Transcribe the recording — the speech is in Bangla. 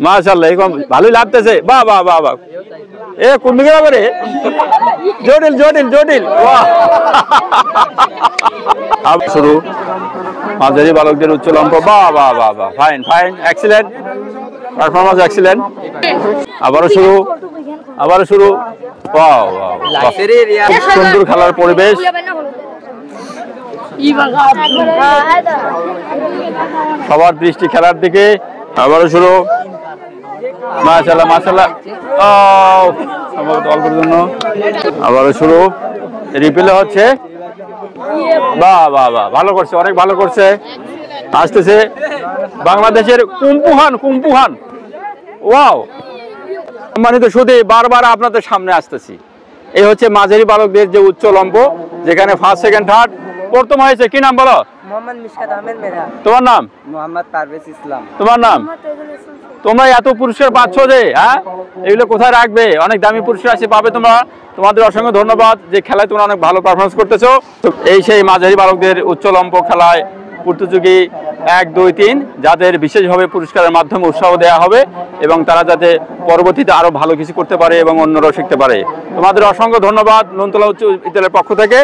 মাশাআল্লাহ এরকম ভালোই লাগতেছে। বাহ বাহ বাহ বাহ, এ কুম্ভি গেল করে জটিল জটিল জটিল। শুরু মাঝারি বালকদের উচ্চ লম্ব। বাহ বাহ বাহ বাহ, fine fine, excellent performance, excellent. আবারও শুরু, আবারও শুরু। বাহ বাহ, সুন্দর খেলার পরিবেশ। সবার দৃষ্টি খেলার দিকে। আবারও শুরু। মাশাআল্লাহ মাশাআল্লাহ, সম্ভবত অল্পের জন্য। আবারও শুরু, রিপ্লে হচ্ছে। বাহ বাহ বাহ, ভালো করছে, অনেক ভালো করছে। আসতেছে বাংলাদেশের কুম্পুহান, কুম্পুহান। ওয়াও, সম্মানিত সুধী, বারবার আপনাদের সামনে আসতেছি। এই হচ্ছে মাঝারি বালকদের যে উচ্চ লম্ব, যেখানে ফার্স্ট সেকেন্ড থার্ড প্রথম হয়েছে। কি নাম বলো? মোহাম্মদ মিশকাত আহমেদ মেহরা। তোমার নাম? মোহাম্মদ পারভেজ ইসলাম। তোমার নাম? তোমরা এত পুরস্কার পাচ্ছ যে, হ্যাঁ, এগুলো কোথায় রাখবে? অনেক দামি পুরস্কার আছে, পাবে তোমরা। তোমাদের অসংখ্য ধন্যবাদ যে খেলায় তোমরা অনেক ভালো পারফরমেন্স করতেছো। এই সেই মাঝারি বালকদের উচ্চ লম্ব খেলায় প্রতিযোগী 1, 2, 3 যাদের বিশেষভাবে পুরস্কারের মাধ্যমে উৎসাহ দেওয়া হবে এবং তারা যাতে পরবর্তীতে আরো ভালো কিছু করতে পারে এবং অন্যরাও শিখতে পারে। তোমাদের অসংখ্য ধন্যবাদ ননতলা উচ্চ বিদ্যালয়ের পক্ষ থেকে।